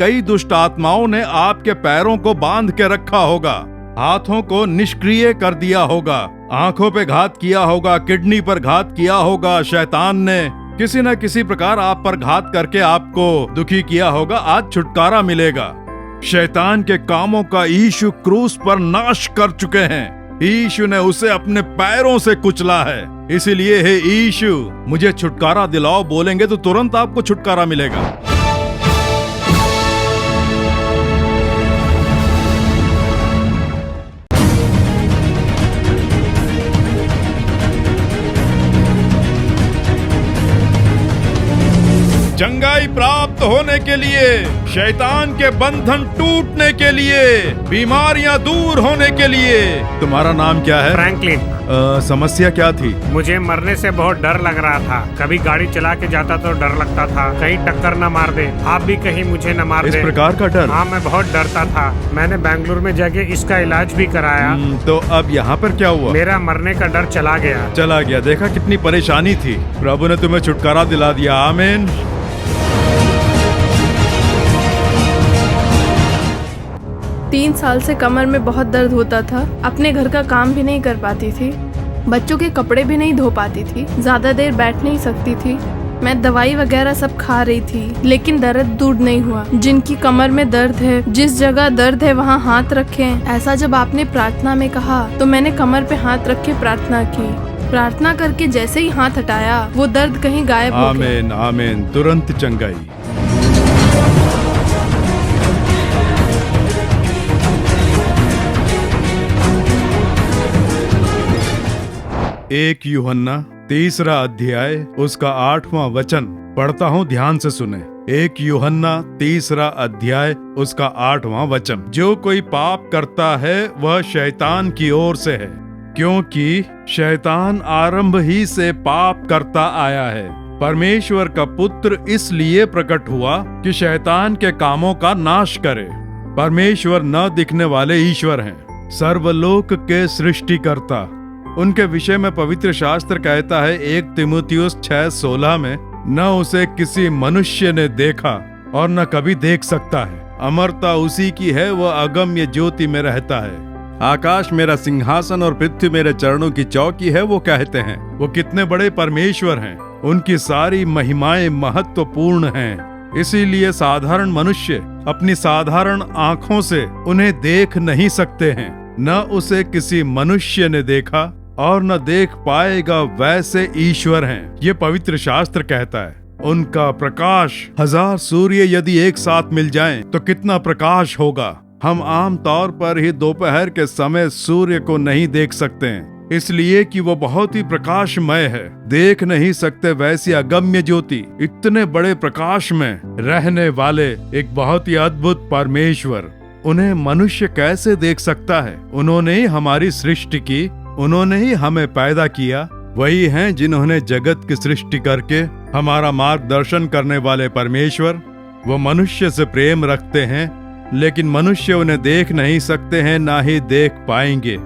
कई दुष्ट आत्माओं ने आपके पैरों को बांध के रखा होगा, हाथों को निष्क्रिय कर दिया होगा, आंखों पे घात किया होगा, किडनी पर घात किया होगा। शैतान ने किसी न किसी प्रकार आप पर घात करके आपको दुखी किया होगा। आज छुटकारा मिलेगा। शैतान के कामों का यीशु क्रूस पर नाश कर चुके हैं। यीशु ने उसे अपने पैरों से कुचला है। इसीलिए हे यीशु, मुझे छुटकारा दिलाओ बोलेंगे तो तुरंत आपको छुटकारा मिलेगा। चंगाई प्राप्त होने के लिए, शैतान के बंधन टूटने के लिए, बीमारियां दूर होने के लिए। तुम्हारा नाम क्या है? फ्रैंकलिन। समस्या क्या थी? मुझे मरने से बहुत डर लग रहा था। कभी गाड़ी चला के जाता तो डर लगता था, कहीं टक्कर न मार दे, आप भी कहीं मुझे न मार दे। इस प्रकार का डर? हाँ, मैं बहुत डरता था। मैंने बेंगलुरु में जाके इसका इलाज भी कराया। तो अब यहाँ पर क्या हुआ? मेरा मरने का डर चला गया। देखा कितनी परेशानी थी, प्रभु ने तुम्हें छुटकारा दिला दिया। आमीन। 3 साल से कमर में बहुत दर्द होता था। अपने घर का काम भी नहीं कर पाती थी, बच्चों के कपड़े भी नहीं धो पाती थी, ज्यादा देर बैठ नहीं सकती थी। मैं दवाई वगैरह सब खा रही थी, लेकिन दर्द दूर नहीं हुआ। जिनकी कमर में दर्द है, जिस जगह दर्द है वहाँ हाथ रखें, ऐसा जब आपने प्रार्थना में कहा तो मैंने कमर पे हाथ रख के प्रार्थना की। प्रार्थना करके जैसे ही हाथ हटाया वो दर्द कहीं गायब हो गया। आमीन, आमीन। तुरंत चंगाई। 1 यूहन्ना 3 अध्याय उसका 8वां वचन पढ़ता हूँ, ध्यान से सुने। 1 यूहन्ना 3 अध्याय उसका 8वां वचन। जो कोई पाप करता है वह शैतान की ओर से है, क्योंकि शैतान आरंभ ही से पाप करता आया है। परमेश्वर का पुत्र इसलिए प्रकट हुआ कि शैतान के कामों का नाश करे। परमेश्वर न दिखने वाले ईश्वर हैं, सर्वलोक के सृष्टिकर्ता। उनके विषय में पवित्र शास्त्र कहता है 1 तीमुथियुस 6:16 में, न उसे किसी मनुष्य ने देखा और न कभी देख सकता है। अमरता उसी की है, वह अगम्य ज्योति में रहता है। आकाश मेरा सिंहासन और पृथ्वी मेरे चरणों की चौकी है, वो कहते हैं। वो कितने बड़े परमेश्वर हैं, उनकी सारी महिमाएं महत्वपूर्ण हैं। इसीलिए साधारण मनुष्य अपनी साधारण आंखों से उन्हें देख नहीं सकते हैं। न उसे किसी मनुष्य ने देखा और न देख पाएगा, वैसे ईश्वर हैं, ये पवित्र शास्त्र कहता है। उनका प्रकाश 1000 सूर्य यदि एक साथ मिल जाएं तो कितना प्रकाश होगा। हम आम तौर पर ही दोपहर के समय सूर्य को नहीं देख सकते हैं, इसलिए कि वो बहुत ही प्रकाशमय है। देख नहीं सकते वैसी अगम्य ज्योति, इतने बड़े प्रकाश में रहने वाले एक बहुत ही अद्भुत परमेश्वर, उन्हें मनुष्य कैसे देख सकता है? उन्होंने ही हमारी सृष्टि की, उन्होंने ही हमें पैदा किया। वही हैं जिन्होंने जगत की सृष्टि करके हमारा मार्गदर्शन करने वाले परमेश्वर। वो मनुष्य से प्रेम रखते हैं, लेकिन मनुष्य उन्हें देख नहीं सकते हैं, ना ही देख पाएंगे।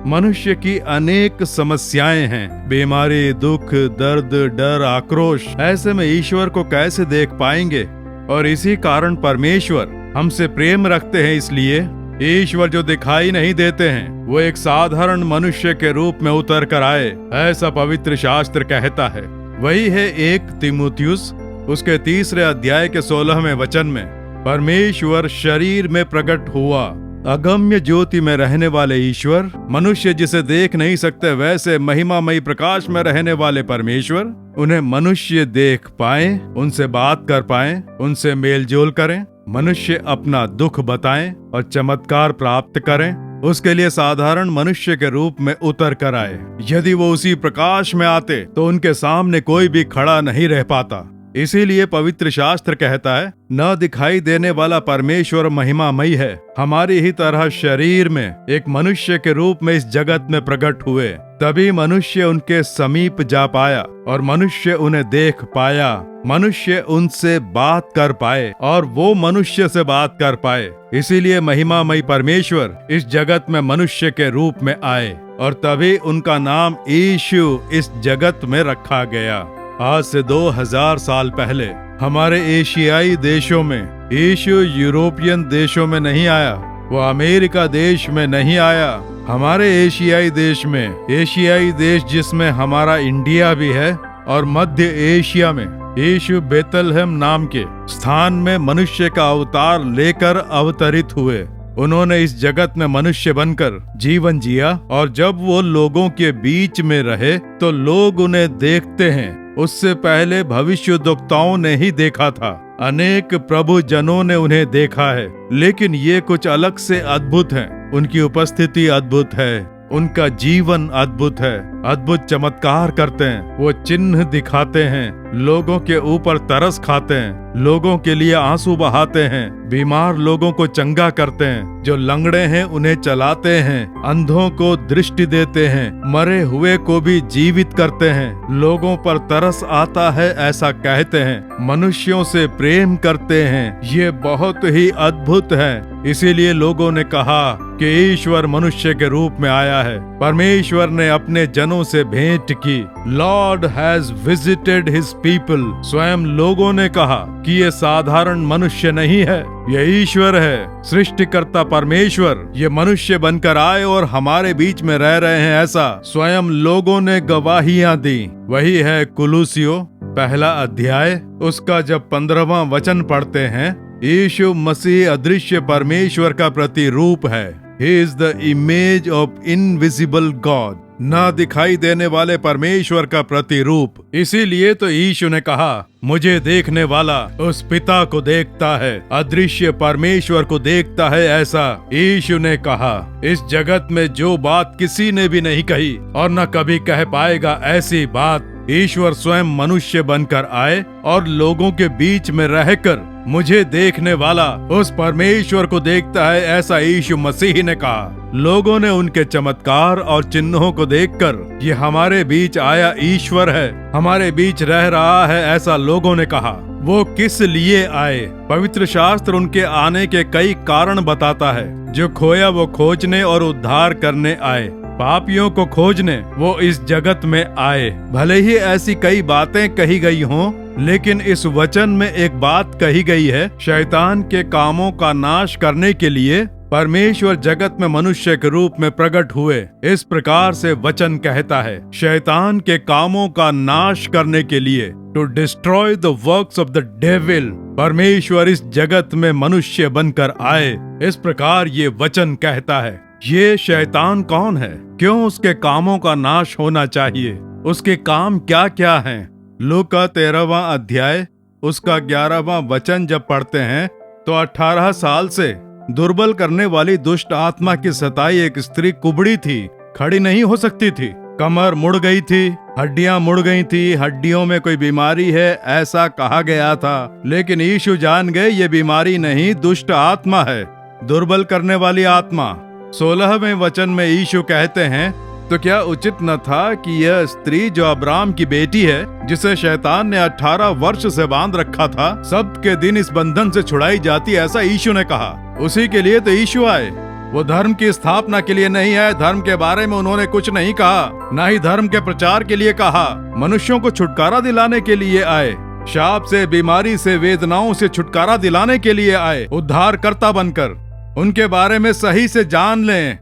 मनुष्य की अनेक समस्याएं हैं, बीमारी, दुख, दर्द, डर, आक्रोश। ऐसे में ईश्वर को कैसे देख पाएंगे? और इसी कारण परमेश्वर हमसे प्रेम रखते हैं। इसलिए ईश्वर जो दिखाई नहीं देते हैं, वो एक साधारण मनुष्य के रूप में उतर कर आए, ऐसा पवित्र शास्त्र कहता है। वही है 1 तीमुथियुस उसके 3 अध्याय के 16वें वचन में, परमेश्वर शरीर में प्रकट हुआ। अगम्य ज्योति में रहने वाले ईश्वर, मनुष्य जिसे देख नहीं सकते वैसे महिमामयी प्रकाश में रहने वाले परमेश्वर, उन्हें मनुष्य देख पाए, उनसे बात कर पाए, उनसे मेल जोल करें, मनुष्य अपना दुख बताएं और चमत्कार प्राप्त करें। उसके लिए साधारण मनुष्य के रूप में उतर कर आए। यदि वो उसी प्रकाश में आते तो उनके सामने कोई भी खड़ा नहीं रह पाता। इसीलिए पवित्र शास्त्र कहता है, न दिखाई देने वाला परमेश्वर महिमामयी है, हमारी ही तरह शरीर में एक मनुष्य के रूप में इस जगत में प्रकट हुए। तभी मनुष्य उनके समीप जा पाया और मनुष्य उन्हें देख पाया। मनुष्य उनसे बात कर पाए और वो मनुष्य से बात कर पाए। इसीलिए महिमामयी परमेश्वर इस जगत में मनुष्य के रूप में आए और तभी उनका नाम यीशु इस जगत में रखा गया। आज से 2000 साल पहले हमारे एशियाई देशों में यीशु यूरोपियन देशों में नहीं आया, वो अमेरिका देश में नहीं आया, हमारे एशियाई देश में, एशियाई देश जिसमें हमारा इंडिया भी है, और मध्य एशिया में यीशु बेतलहम नाम के स्थान में मनुष्य का अवतार लेकर अवतरित हुए। उन्होंने इस जगत में मनुष्य बनकर जीवन जिया, और जब वो लोगों के बीच में रहे तो लोग उन्हें देखते हैं। उससे पहले भविष्यद्वक्ताओं ने ही देखा था, अनेक प्रभु जनों ने उन्हें देखा है, लेकिन ये कुछ अलग से अद्भुत हैं। उनकी उपस्थिति अद्भुत है, उनका जीवन अद्भुत है, अद्भुत चमत्कार करते हैं, वो चिन्ह दिखाते हैं, लोगों के ऊपर तरस खाते हैं, लोगों के लिए आंसू बहाते हैं, बीमार लोगों को चंगा करते हैं, जो लंगड़े हैं उन्हें चलाते हैं, अंधों को दृष्टि देते हैं, मरे हुए को भी जीवित करते हैं, लोगों पर तरस आता है ऐसा कहते हैं, मनुष्यों से प्रेम करते हैं। ये बहुत ही अद्भुत है। इसीलिए लोगों ने कहा कि ईश्वर मनुष्य के रूप में आया है। परमेश्वर ने अपने जनों से भेंट की। Lord has visited his people. स्वयं लोगों ने कहा कि ये साधारण मनुष्य नहीं है, ये ईश्वर है, सृष्टिकर्ता परमेश्वर। ये मनुष्य बनकर आए और हमारे बीच में रह रहे हैं, ऐसा स्वयं लोगों ने गवाहियां दी। वही है कुलुसियों पहला अध्याय, उसका जब 15वां वचन पढ़ते हैं, यीशु मसीह अदृश्य परमेश्वर का प्रतिरूप है। He is the image of invisible God, ना दिखाई देने वाले परमेश्वर का प्रतिरूप। इसीलिए तो यीशु ने कहा, मुझे देखने वाला उस पिता को देखता है, अदृश्य परमेश्वर को देखता है, ऐसा यीशु ने कहा। इस जगत में जो बात किसी ने भी नहीं कही और न कभी कह पाएगा, ऐसी बात ईश्वर स्वयं मनुष्य बनकर आए और लोगों के बीच में रहकर मुझे देखने वाला उस परमेश्वर को देखता है, ऐसा यीशु मसीह ने कहा। लोगों ने उनके चमत्कार और चिन्हों को देखकर ये हमारे बीच आया ईश्वर है, हमारे बीच रह रहा है, ऐसा लोगों ने कहा। वो किस लिए आए? पवित्र शास्त्र उनके आने के कई कारण बताता है। जो खोया वो खोजने और उद्धार करने आए, पापियों को खोजने वो इस जगत में आए। भले ही ऐसी कई बातें कही गई हों, लेकिन इस वचन में एक बात कही गई है, शैतान के कामों का नाश करने के लिए परमेश्वर जगत में मनुष्य के रूप में प्रकट हुए। इस प्रकार से वचन कहता है, शैतान के कामों का नाश करने के लिए, to destroy the works of the devil, परमेश्वर इस जगत में मनुष्य बनकर आए। इस प्रकार ये वचन कहता है। ये शैतान कौन है? क्यों उसके कामों का नाश होना चाहिए? उसके काम क्या क्या हैं? लूका 13वां अध्याय उसका 11वां वचन जब पढ़ते हैं तो 18 साल से दुर्बल करने वाली दुष्ट आत्मा की सताई एक स्त्री कुबड़ी थी, खड़ी नहीं हो सकती थी, कमर मुड़ गई थी, हड्डियां मुड़ गई थी, हड्डियों में कोई बीमारी है ऐसा कहा गया था। लेकिन यीशु जान गए ये बीमारी नहीं, दुष्ट आत्मा है, दुर्बल करने वाली आत्मा। 16वें वचन में यीशु कहते हैं, तो क्या उचित न था कि यह स्त्री जो अब्राम की बेटी है, जिसे शैतान ने 18 वर्ष से बांध रखा था, सब के दिन इस बंधन से छुड़ाई जाती, ऐसा यीशु ने कहा। उसी के लिए तो यीशु आए। वो धर्म की स्थापना के लिए नहीं आए, धर्म के बारे में उन्होंने कुछ नहीं कहा, न ही धर्म के प्रचार के लिए कहा। मनुष्यों को छुटकारा दिलाने के लिए आए, शाप से, बीमारी से, वेदनाओं से छुटकारा दिलाने के लिए आए, उद्धारकर्ता बनकर। उनके बारे में सही से जान लें,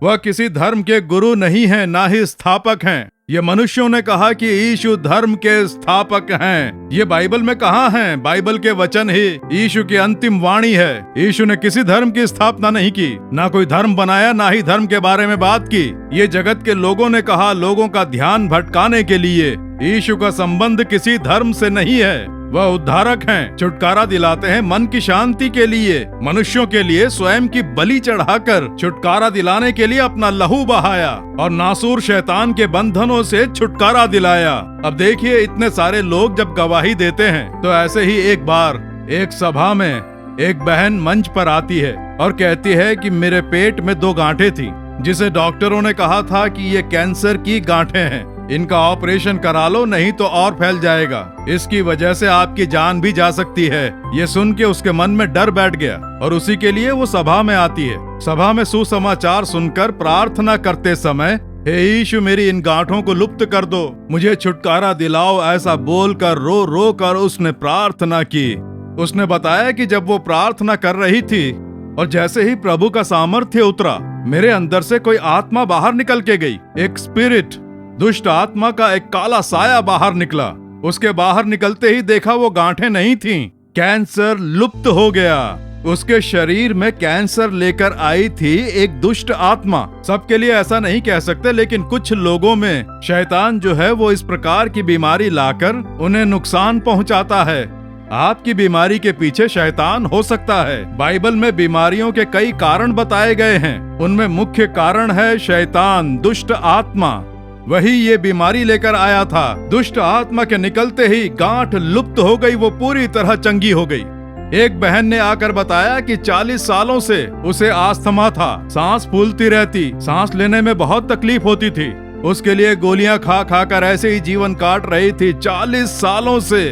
वह किसी धर्म के गुरु नहीं है, ना ही स्थापक हैं। ये मनुष्यों ने कहा कि यीशु धर्म के स्थापक हैं। ये बाइबल में कहाँ हैं? बाइबल के वचन ही यीशु की अंतिम वाणी है। यीशु ने किसी धर्म की स्थापना नहीं की, ना कोई धर्म बनाया, ना ही धर्म के बारे में बात की। ये जगत के लोगों ने कहा, लोगों का ध्यान भटकाने के लिए। यीशु का संबंध किसी धर्म से नहीं है। वह उद्धारक हैं, छुटकारा दिलाते हैं मन की शांति के लिए, मनुष्यों के लिए स्वयं की बलि चढ़ाकर छुटकारा दिलाने के लिए अपना लहू बहाया और नासूर शैतान के बंधनों से छुटकारा दिलाया। अब देखिए, इतने सारे लोग जब गवाही देते हैं तो ऐसे ही एक बार एक सभा में एक बहन मंच पर आती है और कहती है कि मेरे पेट में 2 गांठें थी, जिसे डॉक्टरों ने कहा था कि ये कैंसर की गांठें हैं, इनका ऑपरेशन करा लो नहीं तो और फैल जाएगा, इसकी वजह से आपकी जान भी जा सकती है। ये सुन के उसके मन में डर बैठ गया और उसी के लिए वो सभा में आती है। सभा में सुसमाचार सुनकर प्रार्थना करते समय हे यीशु, मेरी इन गांठों को लुप्त कर दो, मुझे छुटकारा दिलाओ। ऐसा बोलकर रो रो कर उसने प्रार्थना की। उसने बताया कि जब वो प्रार्थना कर रही थी और जैसे ही प्रभु का सामर्थ्य उतरा, मेरे अंदर से कोई आत्मा बाहर निकल के गई। एक स्पिरिट, दुष्ट आत्मा का एक काला साया बाहर निकला। उसके बाहर निकलते ही देखा वो गांठें नहीं थीं। कैंसर लुप्त हो गया। उसके शरीर में कैंसर लेकर आई थी एक दुष्ट आत्मा। सबके लिए ऐसा नहीं कह सकते, लेकिन कुछ लोगों में शैतान जो है वो इस प्रकार की बीमारी लाकर उन्हें नुकसान पहुंचाता है। आपकी बीमारी के पीछे शैतान हो सकता है। बाइबल में बीमारियों के कई कारण बताए गए हैं। उनमें मुख्य कारण है शैतान, दुष्ट आत्मा। वही ये बीमारी लेकर आया था। दुष्ट आत्मा के निकलते ही गांठ लुप्त हो गई, वो पूरी तरह चंगी हो गई। एक बहन ने आकर बताया कि 40 सालों से उसे अस्थमा था, सांस फूलती रहती, सांस लेने में बहुत तकलीफ होती थी। उसके लिए गोलियां खा खा कर ऐसे ही जीवन काट रही थी 40 सालों से।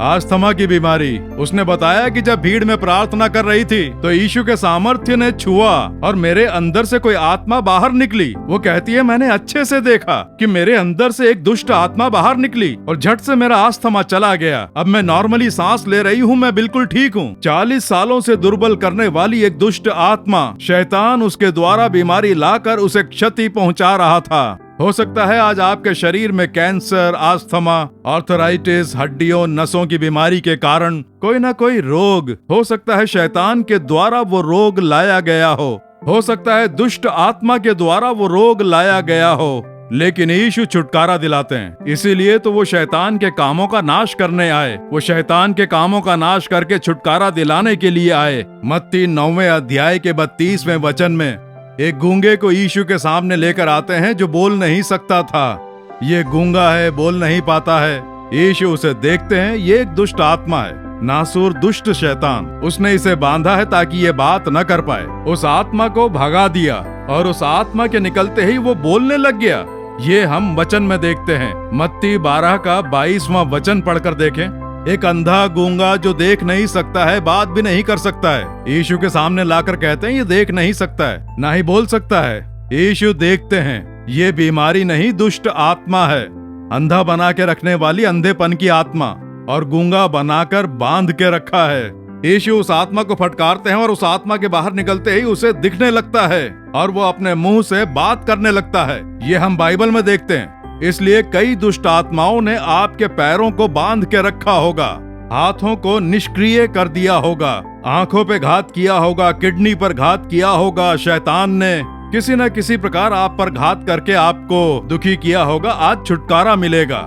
अस्थमा की बीमारी। उसने बताया कि जब भीड़ में प्रार्थना कर रही थी तो यीशु के सामर्थ्य ने छुआ और मेरे अंदर से कोई आत्मा बाहर निकली। वो कहती है, मैंने अच्छे से देखा कि मेरे अंदर से एक दुष्ट आत्मा बाहर निकली और झट से मेरा अस्थमा चला गया। अब मैं नॉर्मली सांस ले रही हूँ, मैं बिल्कुल ठीक हूँ। 40 सालों से दुर्बल करने वाली एक दुष्ट आत्मा, शैतान उसके द्वारा बीमारी लाकर उसे क्षति पहुँचा रहा था। हो सकता है आज आपके शरीर में कैंसर, अस्थमा, आर्थराइटिस, हड्डियों, नसों की बीमारी के कारण कोई ना कोई रोग हो सकता है। शैतान के द्वारा वो रोग लाया गया हो सकता है दुष्ट आत्मा के द्वारा वो रोग लाया गया हो। लेकिन यीशु छुटकारा दिलाते हैं, इसीलिए तो वो शैतान के कामों का नाश करने आए। वो शैतान के कामों का नाश करके छुटकारा दिलाने के लिए आए। मत्ती 9वें अध्याय के 32वें वचन में एक गूंगे को यीशु के सामने लेकर आते हैं जो बोल नहीं सकता था। ये गूंगा है, बोल नहीं पाता है। यीशु उसे देखते हैं, ये एक दुष्ट आत्मा है, नासूर दुष्ट शैतान। उसने इसे बांधा है ताकि ये बात न कर पाए। उस आत्मा को भगा दिया और उस आत्मा के निकलते ही वो बोलने लग गया। ये हम वचन में देखते हैं। मत्ती 12 का 22वां वचन पढ़कर देखें। एक अंधा गूंगा जो देख नहीं सकता है, बात भी नहीं कर सकता है, यीशु के सामने लाकर कहते हैं ये देख नहीं सकता है, ना ही बोल सकता है। यीशु देखते हैं, ये बीमारी नहीं, दुष्ट आत्मा है। अंधा बना के रखने वाली अंधेपन की आत्मा, और गूंगा बनाकर बांध के रखा है। यीशु उस आत्मा को फटकारते हैं और उस आत्मा के बाहर निकलते ही उसे दिखने लगता है और वो अपने मुंह से बात करने लगता है। ये हम बाइबल में देखते हैं। इसलिए कई दुष्ट आत्माओं ने आपके पैरों को बांध के रखा होगा, हाथों को निष्क्रिय कर दिया होगा, आंखों पे घात किया होगा, किडनी पर घात किया होगा। शैतान ने किसी न किसी प्रकार आप पर घात करके आपको दुखी किया होगा। आज छुटकारा मिलेगा।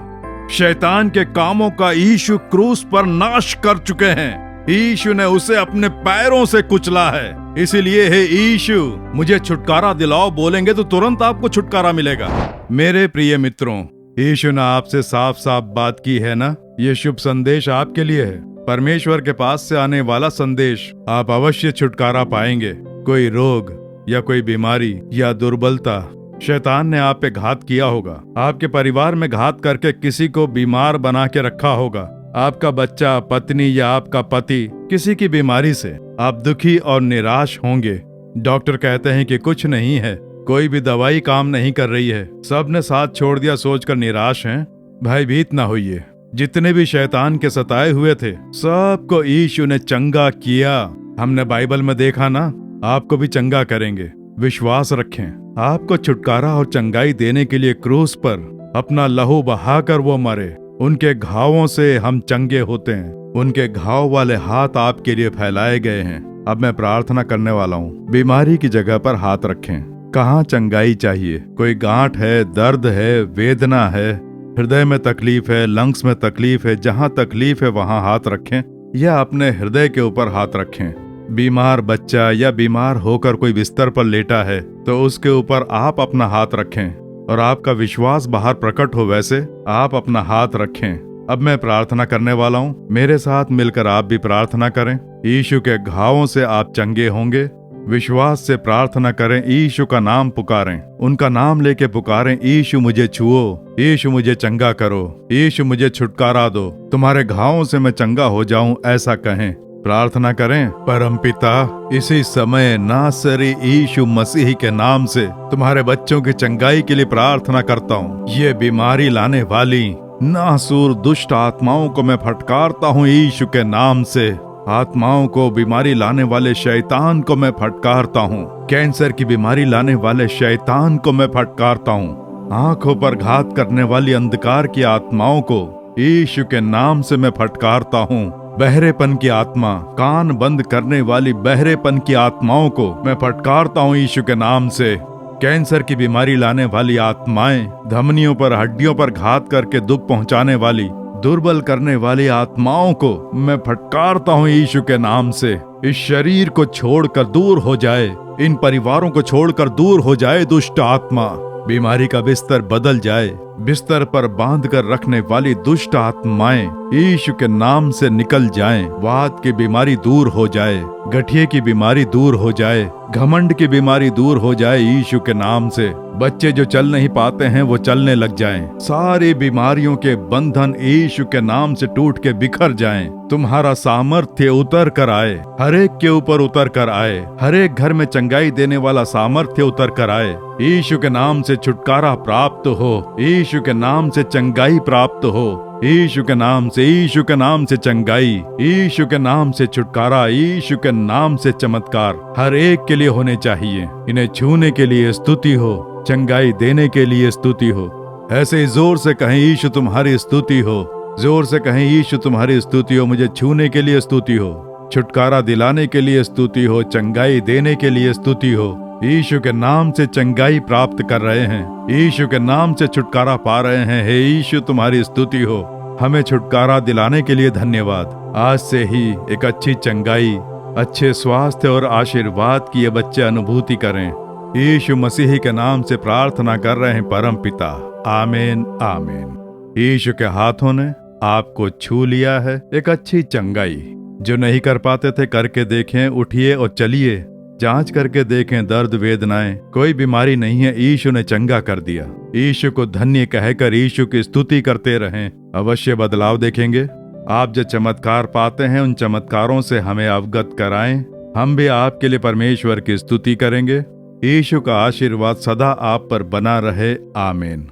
शैतान के कामों का यीशु क्रूस पर नाश कर चुके हैं। यीशु ने उसे अपने पैरों से कुचला है। इसीलिए हे यीशु, मुझे छुटकारा दिलाओ बोलेंगे तो तुरंत आपको छुटकारा मिलेगा। मेरे प्रिय मित्रों, यीशु ने आपसे साफ साफ बात की है ना। ये शुभ संदेश आपके लिए है, परमेश्वर के पास से आने वाला संदेश। आप अवश्य छुटकारा पाएंगे। कोई रोग या कोई बीमारी या दुर्बलता, शैतान ने आप पे घात किया होगा, आपके परिवार में घात करके किसी को बीमार बना के रखा होगा। आपका बच्चा, पत्नी या आपका पति किसी की बीमारी से आप दुखी और निराश होंगे। डॉक्टर कहते हैं कि कुछ नहीं है, कोई भी दवाई काम नहीं कर रही है, सबने साथ छोड़ दिया सोचकर निराश हैं। भयभीत ना होइए। जितने भी शैतान के सताए हुए थे सबको यीशु ने चंगा किया। हमने बाइबल में देखा ना, आपको भी चंगा करेंगे। विश्वास रखें, आपको छुटकारा और चंगाई देने के लिए क्रूस पर अपना लहू बहाकर वो मरे। उनके घावों से हम चंगे होते हैं। उनके घाव वाले हाथ आपके लिए फैलाए गए हैं। अब मैं प्रार्थना करने वाला हूँ। बीमारी की जगह पर हाथ रखें। कहाँ चंगाई चाहिए? कोई गांठ है, दर्द है, वेदना है, हृदय में तकलीफ है, लंग्स में तकलीफ है, जहाँ तकलीफ है वहाँ हाथ रखें या अपने हृदय के ऊपर हाथ रखें। बीमार बच्चा या बीमार होकर कोई बिस्तर पर लेटा है तो उसके ऊपर आप अपना हाथ रखें और आपका विश्वास बाहर प्रकट हो, वैसे आप अपना हाथ रखें। अब मैं प्रार्थना करने वाला हूँ, मेरे साथ मिलकर आप भी प्रार्थना करें। यीशु के घावों से आप चंगे होंगे। विश्वास से प्रार्थना करें, यीशु का नाम पुकारें, उनका नाम लेके पुकारें। यीशु मुझे छुओ, यीशु मुझे चंगा करो, यीशु मुझे छुटकारा दो, तुम्हारे घावों से मैं चंगा हो जाऊं, ऐसा कहें। प्रार्थना करें। परमपिता, इसी समय नासरी यीशु मसीह के नाम से तुम्हारे बच्चों की चंगाई के लिए प्रार्थना करता हूँ। ये बीमारी लाने वाली नासूर दुष्ट आत्माओं को मैं फटकारता हूँ यीशु के नाम से। आत्माओं को, बीमारी लाने वाले शैतान को मैं फटकारता हूँ। कैंसर की बीमारी लाने वाले शैतान को मैं फटकारता हूँ। आंखों पर घात करने वाली अंधकार की आत्माओं को यीशु के नाम से मैं फटकारता हूँ। बहरेपन की आत्मा, कान बंद करने वाली बहरेपन की आत्माओं को मैं फटकारता हूँ यीशु के नाम से। कैंसर की बीमारी लाने वाली आत्माएं, धमनियों पर, हड्डियों पर घात करके दुख पहुंचाने वाली, दुर्बल करने वाली आत्माओं को मैं फटकारता हूँ यीशु के नाम से। इस शरीर को छोड़कर दूर हो जाए, इन परिवारों को छोड़कर दूर हो जाए दुष्ट आत्मा। बीमारी का बिस्तर बदल जाए, बिस्तर पर बांध कर रखने वाली दुष्ट आत्माएं यीशु के नाम से निकल जाएं। वात की बीमारी दूर हो जाए, गठिए की बीमारी दूर हो जाए, घमंड की बीमारी दूर हो जाए यीशु के नाम से। बच्चे जो चल नहीं पाते हैं वो चलने लग जाएं। सारी बीमारियों के बंधन यीशु के नाम से टूट के बिखर जाएं। तुम्हारा सामर्थ्य उतर कर आए, हर एक के ऊपर उतर कर आए, हर एक घर में चंगाई देने वाला सामर्थ्य उतर कर आए। यीशु के नाम से छुटकारा प्राप्त हो, यीशु के नाम से चंगाई प्राप्त हो, यीशु के नाम से, यीशु के नाम से चंगाई, यीशु के नाम से छुटकारा, यीशु के नाम से चमत्कार हर एक के लिए होने चाहिए। इन्हें छूने के लिए स्तुति हो, चंगाई देने के लिए स्तुति हो। ऐसे जोर से कहें, यीशु तुम्हारी स्तुति हो। जोर से कहें, यीशु तुम्हारी स्तुति हो। मुझे छूने के लिए स्तुति हो, छुटकारा दिलाने के लिए स्तुति हो, चंगाई देने के लिए स्तुति हो। यीशु के नाम से चंगाई प्राप्त कर रहे हैं, यीशु के नाम से छुटकारा पा रहे हैं। हे यीशु तुम्हारी स्तुति हो। हमें छुटकारा दिलाने के लिए धन्यवाद। आज से ही एक अच्छी चंगाई, अच्छे स्वास्थ्य और आशीर्वाद की ये बच्चे अनुभूति करें। यीशु मसीह के नाम से प्रार्थना कर रहे हैं परम पिता। आमीन, आमीन। यीशु के हाथों ने आपको छू लिया है एक अच्छी चंगाई। जो नहीं कर पाते थे करके देखें, उठिए और चलिए, जांच करके देखें दर्द वेदनाएं, कोई बीमारी नहीं है, यीशु ने चंगा कर दिया। यीशु को धन्य कहकर यीशु की स्तुति करते रहें, अवश्य बदलाव देखेंगे। आप जो चमत्कार पाते हैं उन चमत्कारों से हमें अवगत कराएं, हम भी आपके लिए परमेश्वर की स्तुति करेंगे। यीशु का आशीर्वाद सदा आप पर बना रहे। आमीन।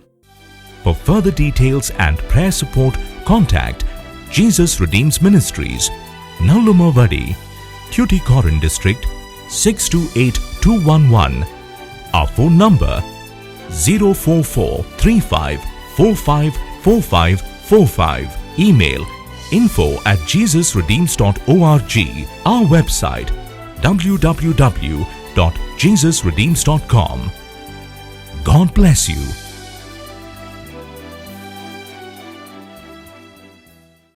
For further details and prayer support, contact Jesus Redeems Ministries, Nallumavadi, Tuticorin District, 628211. Our phone number 04435454545. Email info@jesusredeems.org. Our website www.jesusredeems.com. God bless you.